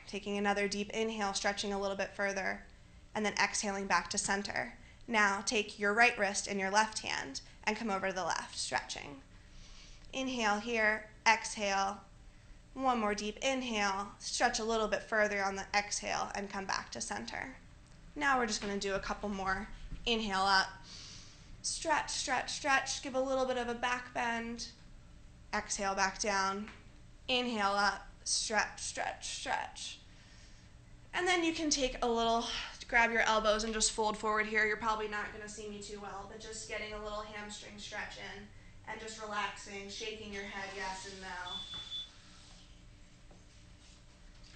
Taking another deep inhale, stretching a little bit further, and then exhaling back to center. Now take your right wrist in your left hand and come over to the left, stretching. Inhale here, exhale. One more deep inhale, stretch a little bit further on the exhale and come back to center. Now we're just going to do a couple more. Inhale up, stretch, stretch, stretch, give a little bit of a back bend. Exhale back down, inhale up, stretch, stretch, stretch. And then you can take a little, grab your elbows and just fold forward here. You're probably not going to see me too well, but just getting a little hamstring stretch in and just relaxing, shaking your head yes and no.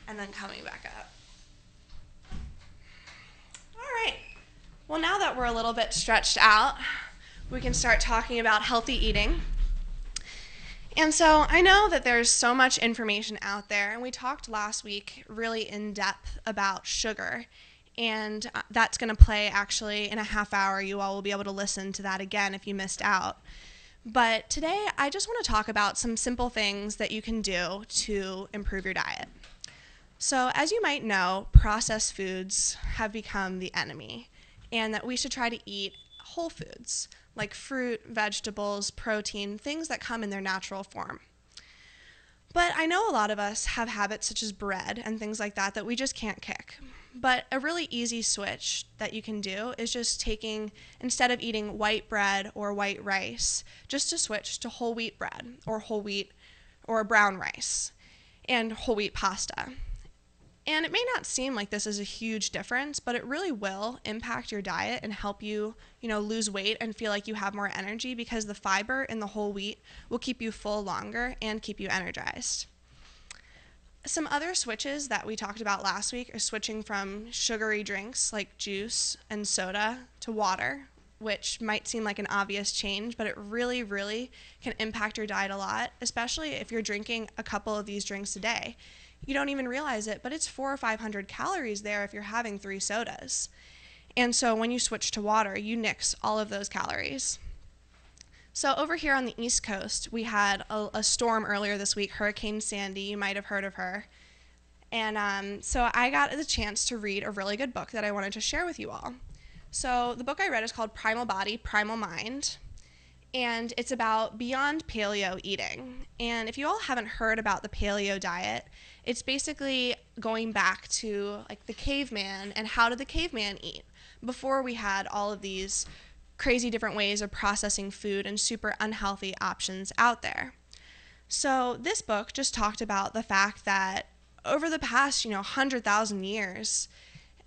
And then coming back up. All right. Well, now that we're a little bit stretched out, we can start talking about healthy eating. And so I know that there's so much information out there, and we talked last week really in depth about sugar, and that's going to play actually in a half hour. You all will be able to listen to that again if you missed out. But today I just want to talk about some simple things that you can do to improve your diet. So as you might know, processed foods have become the enemy, and that we should try to eat whole foods like fruit, vegetables, protein, things that come in their natural form. But I know a lot of us have habits such as bread and things like that we just can't kick. But a really easy switch that you can do is just taking, instead of eating white bread or white rice, just to switch to whole wheat bread or whole wheat or brown rice and whole wheat pasta. And it may not seem like this is a huge difference, but it really will impact your diet and help you, lose weight and feel like you have more energy, because the fiber in the whole wheat will keep you full longer and keep you energized. Some other switches that we talked about last week are switching from sugary drinks like juice and soda to water, which might seem like an obvious change, but it really, really can impact your diet a lot, especially if you're drinking a couple of these drinks a day. You don't even realize it, but it's 400 or 500 calories there if you're having 3 sodas. And so when you switch to water, you nix all of those calories. So over here on the East Coast, we had a storm earlier this week, Hurricane Sandy. You might have heard of her. And so I got the chance to read a really good book that I wanted to share with you all. So the book I read is called Primal Body, Primal Mind. And it's about beyond paleo eating. And if you all haven't heard about the paleo diet, it's basically going back to like the caveman and how did the caveman eat before we had all of these crazy different ways of processing food and super unhealthy options out there. So this book just talked about the fact that over the past, 100,000 years,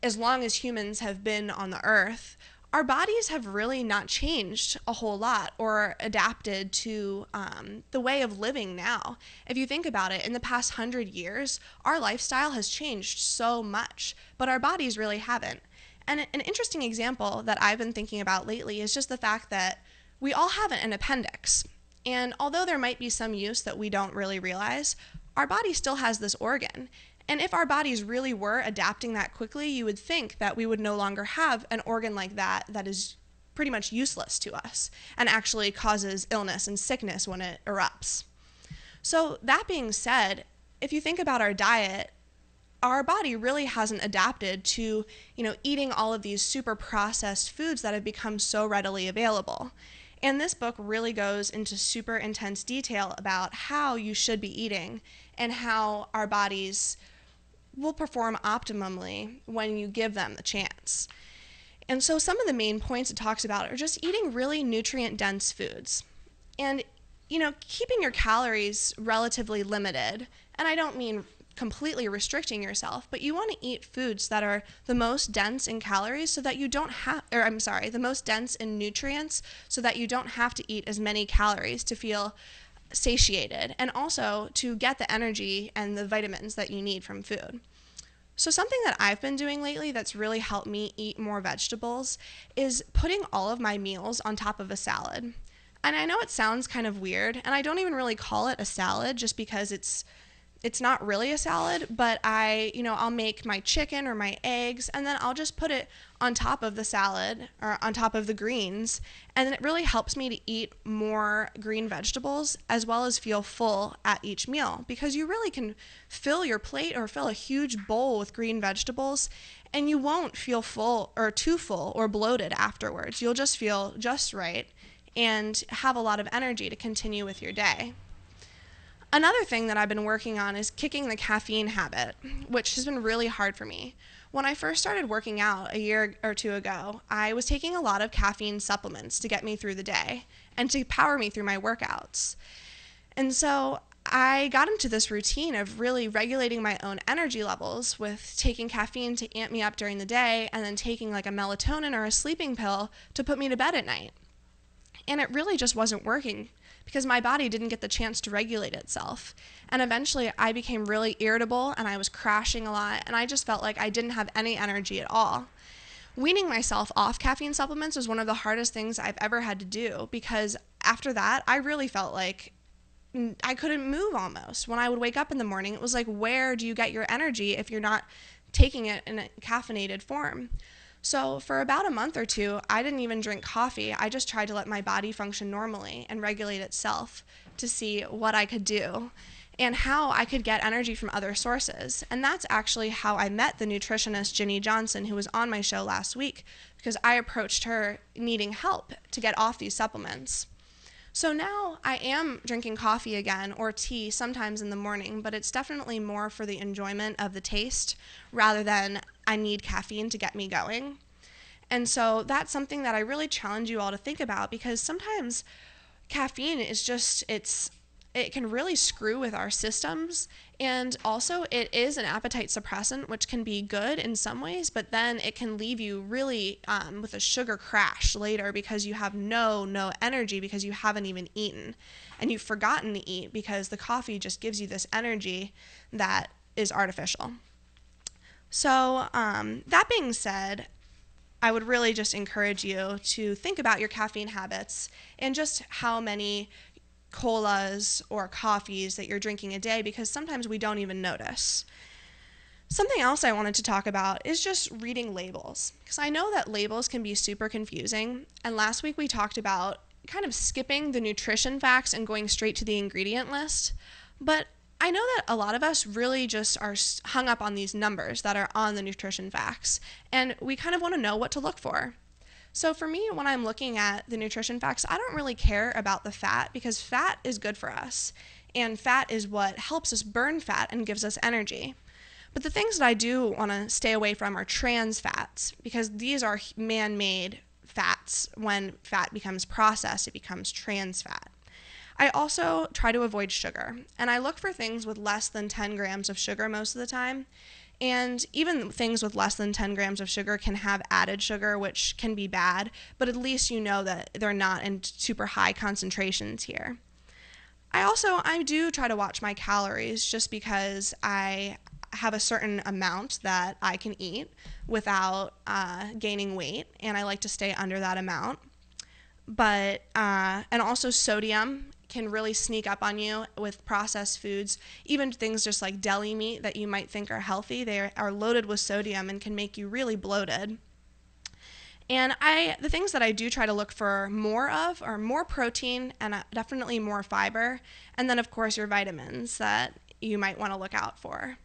as long as humans have been on the earth, our bodies have really not changed a whole lot or adapted to the way of living now. If you think about it, in the past 100 years, our lifestyle has changed so much, but our bodies really haven't. And an interesting example that I've been thinking about lately is just the fact that we all have an appendix. And although there might be some use that we don't really realize, our body still has this organ. And if our bodies really were adapting that quickly, you would think that we would no longer have an organ like that is pretty much useless to us and actually causes illness and sickness when it erupts. So that being said, if you think about our diet, our body really hasn't adapted to, eating all of these super processed foods that have become so readily available. And this book really goes into super intense detail about how you should be eating and how our bodies will perform optimally when you give them the chance. And so some of the main points it talks about are just eating really nutrient-dense foods. And, keeping your calories relatively limited, and I don't mean completely restricting yourself, but you want to eat foods that are the most dense in calories so that you don't have, the most dense in nutrients so that you don't have to eat as many calories to feel satiated, and also to get the energy and the vitamins that you need from food. So something that I've been doing lately that's really helped me eat more vegetables is putting all of my meals on top of a salad. And I know it sounds kind of weird, and I don't even really call it a salad just because it's it's not really a salad, but I'll make my chicken or my eggs, and then I'll just put it on top of the salad or on top of the greens. And then it really helps me to eat more green vegetables as well as feel full at each meal, because you really can fill your plate or fill a huge bowl with green vegetables and you won't feel full or too full or bloated afterwards. You'll just feel just right and have a lot of energy to continue with your day. Another thing that I've been working on is kicking the caffeine habit, which has been really hard for me. When I first started working out a year or two ago, I was taking a lot of caffeine supplements to get me through the day and to power me through my workouts. And so I got into this routine of really regulating my own energy levels with taking caffeine to amp me up during the day and then taking like a melatonin or a sleeping pill to put me to bed at night. And it really just wasn't working because my body didn't get the chance to regulate itself. And eventually I became really irritable and I was crashing a lot, and I just felt like I didn't have any energy at all. Weaning myself off caffeine supplements was one of the hardest things I've ever had to do, because after that I really felt like I couldn't move almost. When I would wake up in the morning, it was like, where do you get your energy if you're not taking it in a caffeinated form? So for about a month or two, I didn't even drink coffee. I just tried to let my body function normally and regulate itself to see what I could do and how I could get energy from other sources. And that's actually how I met the nutritionist Ginny Johnson, who was on my show last week, because I approached her needing help to get off these supplements. So now I am drinking coffee again, or tea sometimes in the morning, but it's definitely more for the enjoyment of the taste rather than I need caffeine to get me going. And so that's something that I really challenge you all to think about, because sometimes caffeine is just, it can really screw with our systems. And also it is an appetite suppressant, which can be good in some ways, but then it can leave you really with a sugar crash later, because you have no energy because you haven't even eaten and you've forgotten to eat because the coffee just gives you this energy that is artificial. So that being said, I would really just encourage you to think about your caffeine habits and just how many colas or coffees that you're drinking a day, because sometimes we don't even notice. Something else I wanted to talk about is just reading labels, because I know that labels can be super confusing. And last week we talked about kind of skipping the nutrition facts and going straight to the ingredient list. But I know that a lot of us really just are hung up on these numbers that are on the nutrition facts, and we kind of want to know what to look for. So for me, when I'm looking at the nutrition facts, I don't really care about the fat, because fat is good for us, and fat is what helps us burn fat and gives us energy. But the things that I do want to stay away from are trans fats, because these are man-made fats. When fat becomes processed, it becomes trans fat. I also try to avoid sugar, and I look for things with less than 10 grams of sugar most of the time. And even things with less than 10 grams of sugar can have added sugar, which can be bad, but at least you know that they're not in super high concentrations here. I do try to watch my calories, just because I have a certain amount that I can eat without gaining weight, and I like to stay under that amount. But and also sodium can really sneak up on you with processed foods. Even things just like deli meat that you might think are healthy, they are loaded with sodium and can make you really bloated. And the things that I do try to look for more of are more protein and definitely more fiber, and then of course your vitamins that you might want to look out for.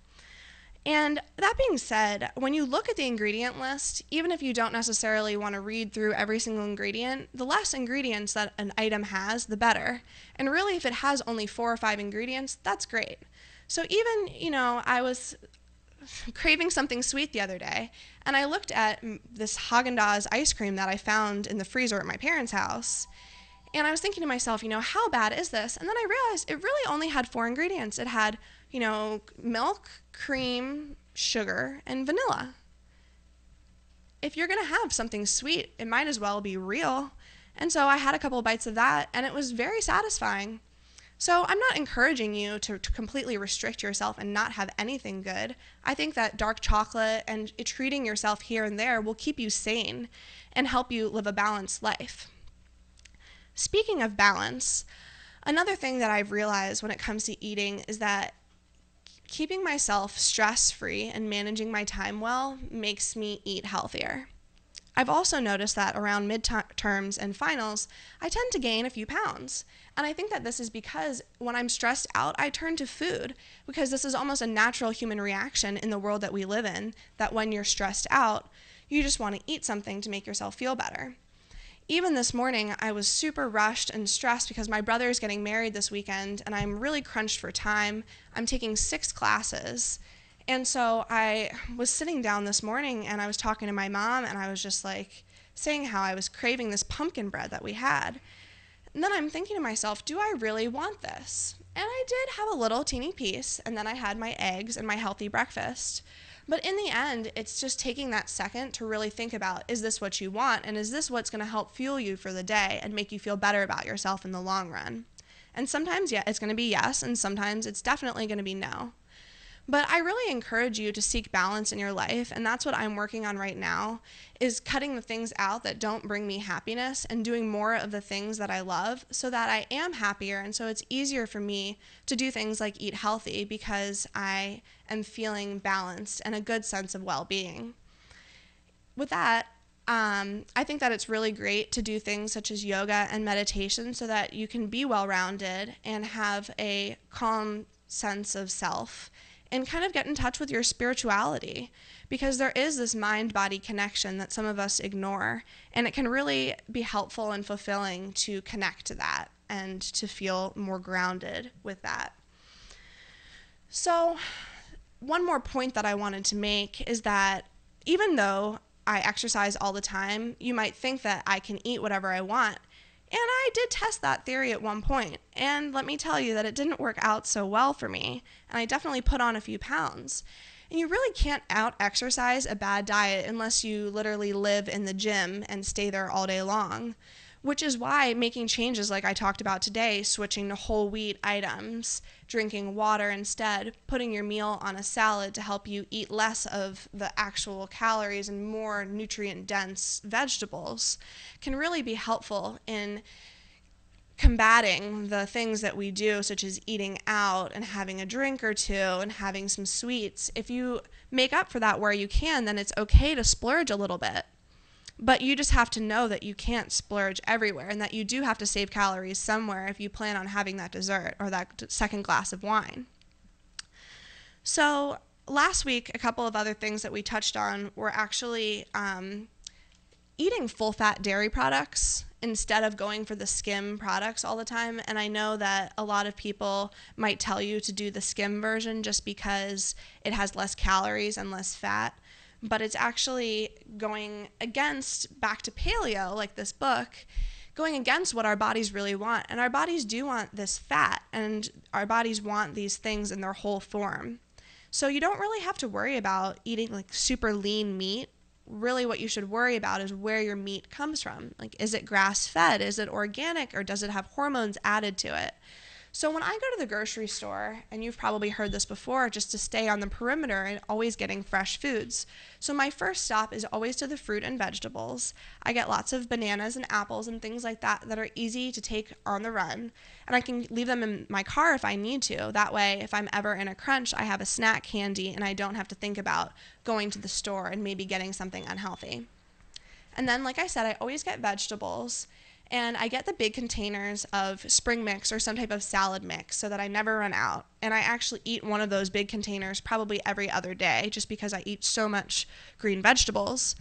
And that being said, when you look at the ingredient list, even if you don't necessarily want to read through every single ingredient, the less ingredients that an item has, the better. And really, if it has only 4 or 5 ingredients, that's great. So even, I was craving something sweet the other day, and I looked at this Haagen-Dazs ice cream that I found in the freezer at my parents' house. And I was thinking to myself, how bad is this? And then I realized it really only had 4 ingredients. It had, milk, cream, sugar, and vanilla. If you're going to have something sweet, it might as well be real. And so I had a couple of bites of that, and it was very satisfying. So I'm not encouraging you to completely restrict yourself and not have anything good. I think that dark chocolate and treating yourself here and there will keep you sane and help you live a balanced life. Speaking of balance, another thing that I've realized when it comes to eating is that keeping myself stress-free and managing my time well makes me eat healthier. I've also noticed that around midterms and finals, I tend to gain a few pounds. And I think that this is because when I'm stressed out, I turn to food, because this is almost a natural human reaction in the world that we live in, that when you're stressed out, you just want to eat something to make yourself feel better. Even this morning, I was super rushed and stressed because my brother is getting married this weekend, and I'm really crunched for time. I'm taking 6 classes. And so I was sitting down this morning and I was talking to my mom, and I was just like saying how I was craving this pumpkin bread that we had. And then I'm thinking to myself, do I really want this? And I did have a little teeny piece, and then I had my eggs and my healthy breakfast. But in the end, it's just taking that second to really think about, is this what you want? And is this what's going to help fuel you for the day and make you feel better about yourself in the long run? And sometimes, yeah, it's going to be yes, and sometimes it's definitely going to be no. But I really encourage you to seek balance in your life, and that's what I'm working on right now, is cutting the things out that don't bring me happiness and doing more of the things that I love so that I am happier, and so it's easier for me to do things like eat healthy because I am feeling balanced and a good sense of well-being. With that, I think that it's really great to do things such as yoga and meditation so that you can be well-rounded and have a calm sense of self and kind of get in touch with your spirituality, because there is this mind-body connection that some of us ignore, and it can really be helpful and fulfilling to connect to that and to feel more grounded with that. So one more point that I wanted to make is that even though I exercise all the time, you might think that I can eat whatever I want. And I did test that theory at one point, and let me tell you that it didn't work out so well for me, and I definitely put on a few pounds. And you really can't out-exercise a bad diet unless you literally live in the gym and stay there all day long, which is why making changes like I talked about today, switching to whole wheat items, drinking water instead, putting your meal on a salad to help you eat less of the actual calories and more nutrient-dense vegetables can really be helpful in combating the things that we do, such as eating out and having a drink or two and having some sweets. If you make up for that where you can, then it's okay to splurge a little bit. But you just have to know that you can't splurge everywhere and that you do have to save calories somewhere if you plan on having that dessert or that second glass of wine. So last week, a couple of other things that we touched on were actually eating full-fat dairy products instead of going for the skim products all the time. And I know that a lot of people might tell you to do the skim version just because it has less calories and less fat. But it's actually going against, back to Paleo, like this book, going against what our bodies really want. And our bodies do want this fat, and our bodies want these things in their whole form. So you don't really have to worry about eating like super lean meat. Really what you should worry about is where your meat comes from. Like, is it grass-fed? Is it organic? Or does it have hormones added to it? So when I go to the grocery store, and you've probably heard this before, just to stay on the perimeter and always getting fresh foods. So my first stop is always to the fruit and vegetables. I get lots of bananas and apples and things like that that are easy to take on the run. And I can leave them in my car if I need to. That way, if I'm ever in a crunch, I have a snack handy and I don't have to think about going to the store and maybe getting something unhealthy. And then, like I said, I always get vegetables. And I get the big containers of spring mix or some type of salad mix so that I never run out. And I actually eat one of those big containers probably every other day just because I eat so much green vegetables.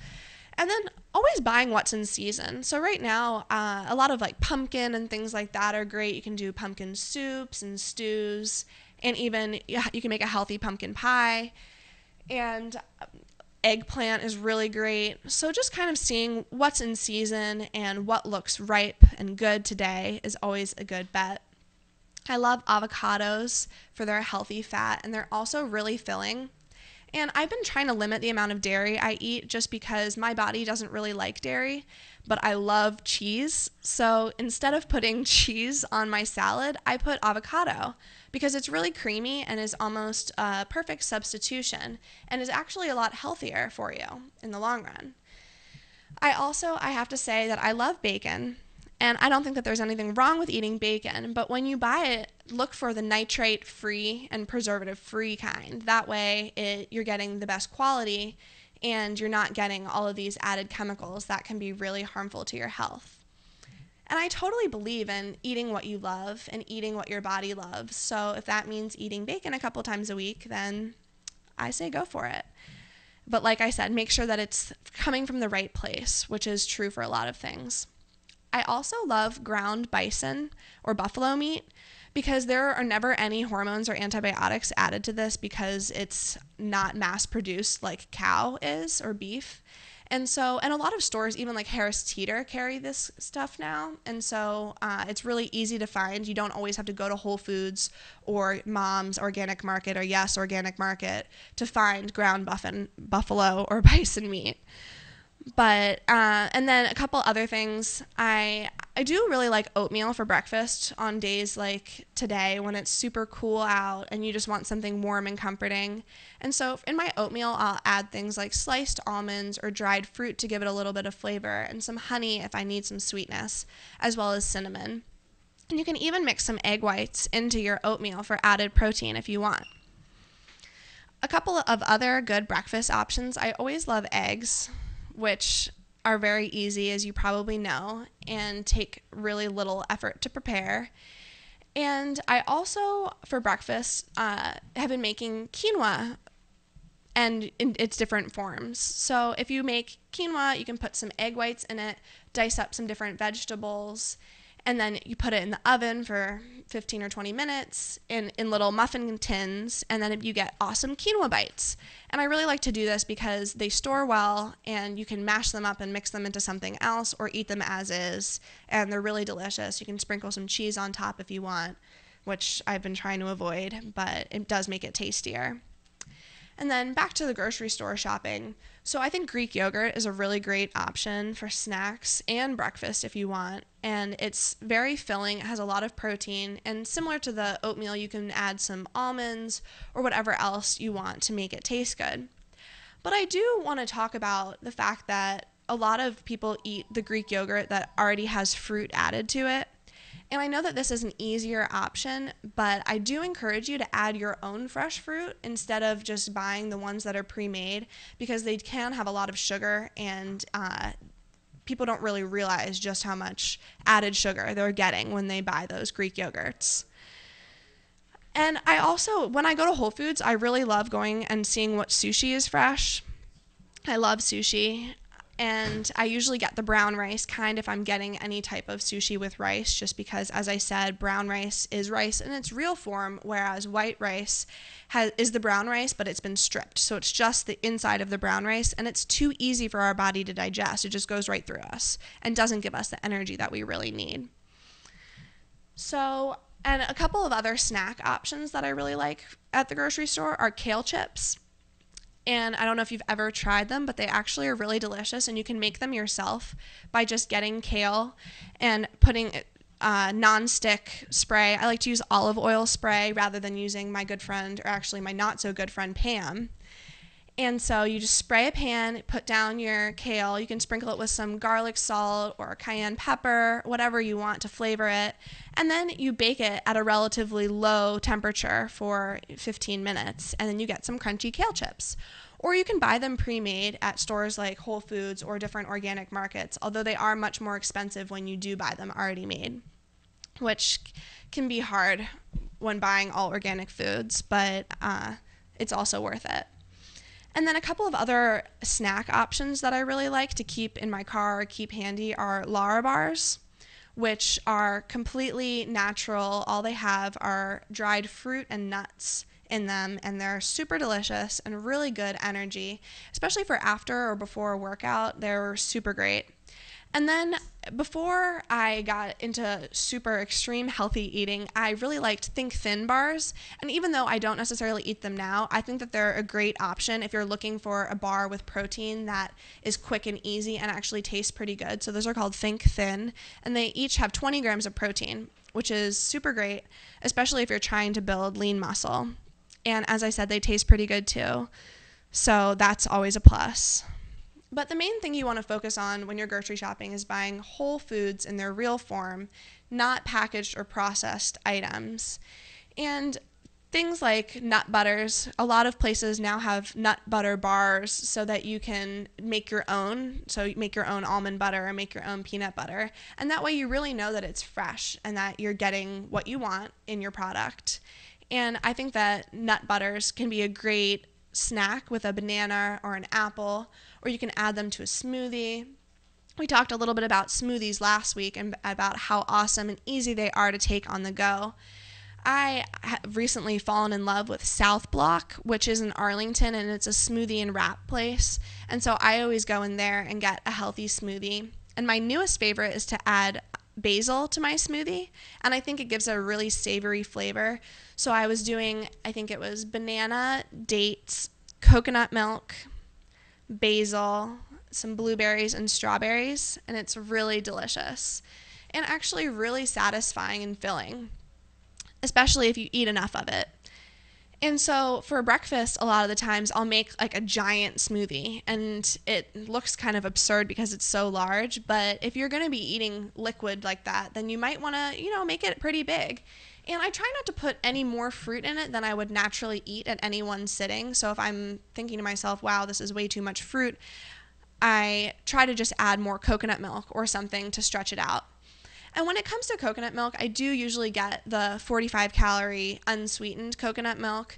And then always buying what's in season. So right now, a lot of like pumpkin and things like that are great. You can do pumpkin soups and stews, and even you can make a healthy pumpkin pie. And eggplant is really great. So just kind of seeing what's in season and what looks ripe and good today is always a good bet. I love avocados for their healthy fat, and they're also really filling. And I've been trying to limit the amount of dairy I eat just because my body doesn't really like dairy, but I love cheese. So instead of putting cheese on my salad, I put avocado because it's really creamy and is almost a perfect substitution and is actually a lot healthier for you in the long run. I have to say that I love bacon. And I don't think that there's anything wrong with eating bacon, but when you buy it, look for the nitrate-free and preservative-free kind. That way you're getting the best quality and you're not getting all of these added chemicals that can be really harmful to your health. And I totally believe in eating what you love and eating what your body loves. So if that means eating bacon a couple times a week, then I say go for it. But like I said, make sure that it's coming from the right place, which is true for a lot of things. I also love ground bison or buffalo meat because there are never any hormones or antibiotics added to this because it's not mass produced like cow is or beef. And a lot of stores, even like Harris Teeter, carry this stuff now. And so it's really easy to find. You don't always have to go to Whole Foods or Mom's Organic Market or Yes Organic Market to find ground buffalo or bison meat. But, and then a couple other things. I do really like oatmeal for breakfast on days like today when it's super cool out and you just want something warm and comforting. And so in my oatmeal, I'll add things like sliced almonds or dried fruit to give it a little bit of flavor and some honey if I need some sweetness, as well as cinnamon. And you can even mix some egg whites into your oatmeal for added protein if you want. A couple of other good breakfast options. I always love eggs, which are very easy, as you probably know, and take really little effort to prepare. And I also, for breakfast, have been making quinoa and in its different forms. So if you make quinoa, you can put some egg whites in it, dice up some different vegetables, and then you put it in the oven for 15 or 20 minutes in little muffin tins, and then you get awesome quinoa bites. And I really like to do this because they store well, and you can mash them up and mix them into something else or eat them as is, and they're really delicious. You can sprinkle some cheese on top if you want, which I've been trying to avoid, but it does make it tastier. And then back to the grocery store shopping. So I think Greek yogurt is a really great option for snacks and breakfast if you want. And it's very filling. It has a lot of protein. And similar to the oatmeal, you can add some almonds or whatever else you want to make it taste good. But I do want to talk about the fact that a lot of people eat the Greek yogurt that already has fruit added to it. And I know that this is an easier option, but I do encourage you to add your own fresh fruit instead of just buying the ones that are pre-made, because they can have a lot of sugar, and people don't really realize just how much added sugar they're getting when they buy those Greek yogurts. And I also, when I go to Whole Foods, I really love going and seeing what sushi is fresh. I love sushi. And I usually get the brown rice kind if I'm getting any type of sushi with rice, just because, as I said, brown rice is rice in its real form, whereas white rice is the brown rice, but it's been stripped. So it's just the inside of the brown rice, and it's too easy for our body to digest. It just goes right through us and doesn't give us the energy that we really need. So, and a couple of other snack options that I really like at the grocery store are Kale Chips. And I don't know if you've ever tried them, but they actually are really delicious, and you can make them yourself by just getting kale and putting non-stick spray. I like to use olive oil spray rather than using my good friend, or actually my not so good friend, Pam. And so you just spray a pan, put down your kale. You can sprinkle it with some garlic salt or cayenne pepper, whatever you want to flavor it. And then you bake it at a relatively low temperature for 15 minutes. And then you get some crunchy kale chips. Or you can buy them pre-made at stores like Whole Foods or different organic markets, although they are much more expensive when you do buy them already made, which can be hard when buying all organic foods, but it's also worth it. And then a couple of other snack options that I really like to keep in my car or keep handy are Lara bars, which are completely natural. All they have are dried fruit and nuts in them, and they're super delicious and really good energy, especially for after or before a workout. They're super great. And then before I got into super extreme healthy eating, I really liked Think Thin bars. And even though I don't necessarily eat them now, I think that they're a great option if you're looking for a bar with protein that is quick and easy and actually tastes pretty good. So those are called Think Thin, and they each have 20 grams of protein, which is super great, especially if you're trying to build lean muscle. And as I said, they taste pretty good too. So that's always a plus. But the main thing you want to focus on when you're grocery shopping is buying whole foods in their real form, not packaged or processed items. And things like nut butters, a lot of places now have nut butter bars so that you can make your own. So you make your own almond butter or make your own peanut butter. And that way you really know that it's fresh and that you're getting what you want in your product. And I think that nut butters can be a great snack with a banana or an apple, or you can add them to a smoothie. We talked a little bit about smoothies last week and about how awesome and easy they are to take on the go. I have recently fallen in love with South Block, which is in Arlington, and it's a smoothie and wrap place. And so I always go in there and get a healthy smoothie. And my newest favorite is to add basil to my smoothie, and I think it gives a really savory flavor. So I was doing, I think it was banana, dates, coconut milk, basil, some blueberries and strawberries, and it's really delicious and actually really satisfying and filling, especially if you eat enough of it. And so for breakfast, a lot of the times I'll make like a giant smoothie, and it looks kind of absurd because it's so large, but if you're going to be eating liquid like that, then you might want to, make it pretty big. And I try not to put any more fruit in it than I would naturally eat at any one sitting. So if I'm thinking to myself, wow, this is way too much fruit, I try to just add more coconut milk or something to stretch it out. And when it comes to coconut milk, I do usually get the 45-calorie unsweetened coconut milk.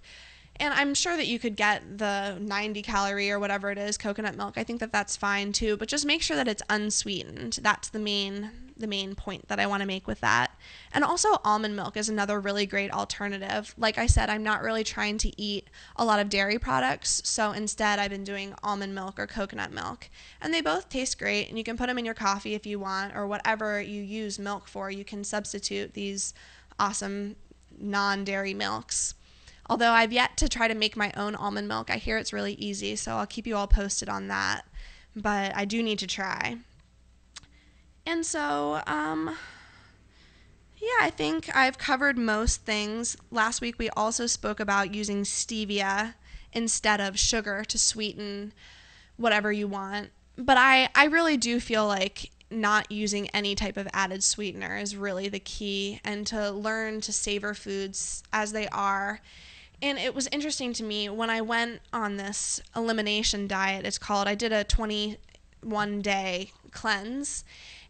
And I'm sure that you could get the 90-calorie or whatever it is coconut milk. I think that that's fine too, but just make sure that it's unsweetened. That's the main point that I want to make with that. And also almond milk is another really great alternative. Like I said, I'm not really trying to eat a lot of dairy products, so instead I've been doing almond milk or coconut milk. And they both taste great, and you can put them in your coffee if you want, or whatever you use milk for. You can substitute these awesome non-dairy milks. Although I've yet to try to make my own almond milk. I hear it's really easy, so I'll keep you all posted on that. But I do need to try. And so, I think I've covered most things. Last week we also spoke about using stevia instead of sugar to sweeten whatever you want. But I really do feel like not using any type of added sweetener is really the key, and to learn to savor foods as they are. And it was interesting to me when I went on this elimination diet, it's called. I did a 21-day cleanse.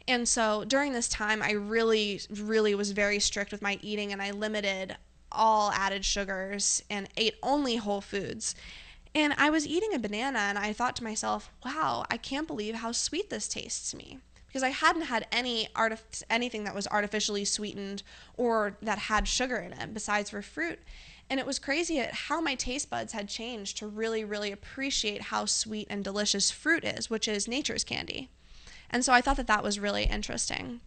And so during this time, I really, really was very strict with my eating, and I limited all added sugars and ate only whole foods. And I was eating a banana, and I thought to myself, wow, I can't believe how sweet this tastes to me. Because I hadn't had anything that was artificially sweetened or that had sugar in it besides for fruit. And it was crazy at how my taste buds had changed to really, really appreciate how sweet and delicious fruit is, which is nature's candy. And so I thought that was really interesting.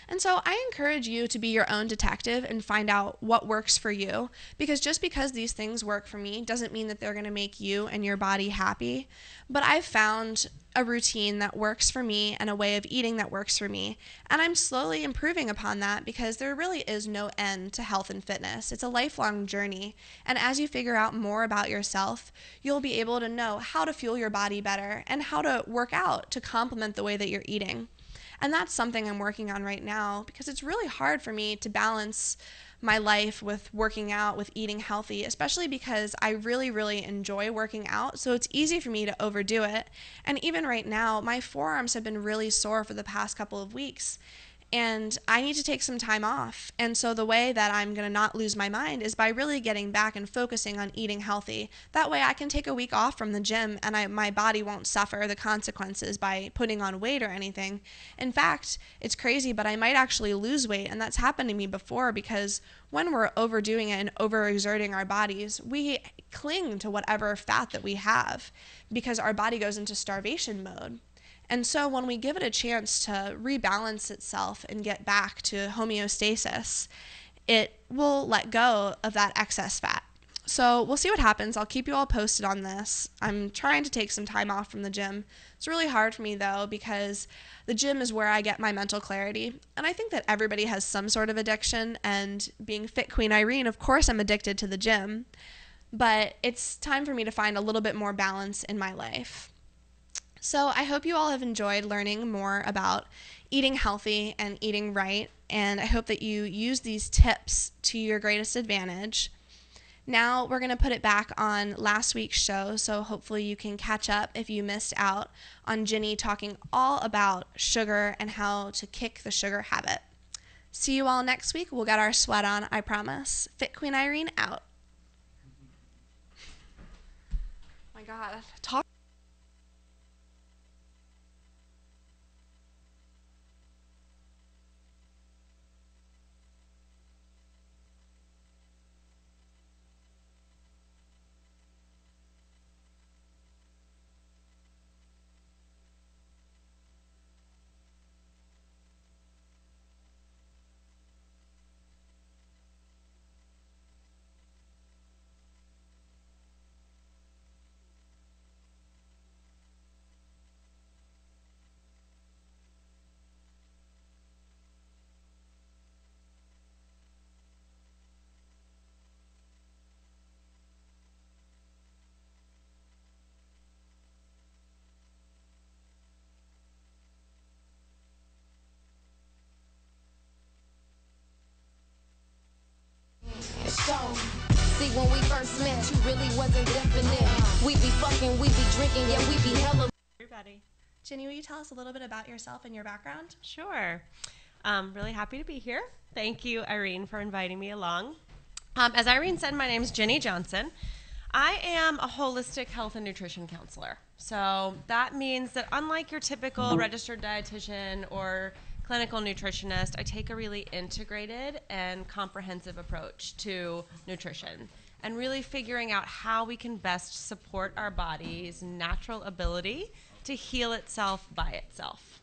And so I encourage you to be your own detective and find out what works for you, because just because these things work for me doesn't mean that they're going to make you and your body happy. But I've found a routine that works for me and a way of eating that works for me, and I'm slowly improving upon that, because there really is no end to health and fitness. It's a lifelong journey, and as you figure out more about yourself, you'll be able to know how to fuel your body better and how to work out to complement the way that you're eating. And that's something I'm working on right now, because it's really hard for me to balance my life with working out, with eating healthy, especially because I really, really enjoy working out. So it's easy for me to overdo it. And even right now, my forearms have been really sore for the past couple of weeks, and I need to take some time off. And so the way that I'm going to not lose my mind is by really getting back and focusing on eating healthy. That way I can take a week off from the gym, and my body won't suffer the consequences by putting on weight or anything. In fact, it's crazy, but I might actually lose weight, and that's happened to me before, because when we're overdoing it and overexerting our bodies, we cling to whatever fat that we have, because our body goes into starvation mode. And so when we give it a chance to rebalance itself and get back to homeostasis, it will let go of that excess fat. So we'll see what happens. I'll keep you all posted on this. I'm trying to take some time off from the gym. It's really hard for me, though, because the gym is where I get my mental clarity. And I think that everybody has some sort of addiction, and being Fit Queen Irene, of course I'm addicted to the gym. But it's time for me to find a little bit more balance in my life. So I hope you all have enjoyed learning more about eating healthy and eating right, and I hope that you use these tips to your greatest advantage. Now we're going to put it back on last week's show, so hopefully you can catch up if you missed out on Ginny talking all about sugar and how to kick the sugar habit. See you all next week. We'll get our sweat on, I promise. Fit Queen Irene out. Oh my God. Talk. See, when we first met, you really wasn't definite. We be fucking, we be drinking, yeah, we be hella. Everybody. Ginny, will you tell us a little bit about yourself and your background? Sure. Really happy to be here. Thank you, Irene, for inviting me along. As Irene said, my name is Ginny Johnson. I am a holistic health and nutrition counselor. So that means that unlike your typical registered dietitian or clinical nutritionist, I take a really integrated and comprehensive approach to nutrition and really figuring out how we can best support our body's natural ability to heal itself by itself.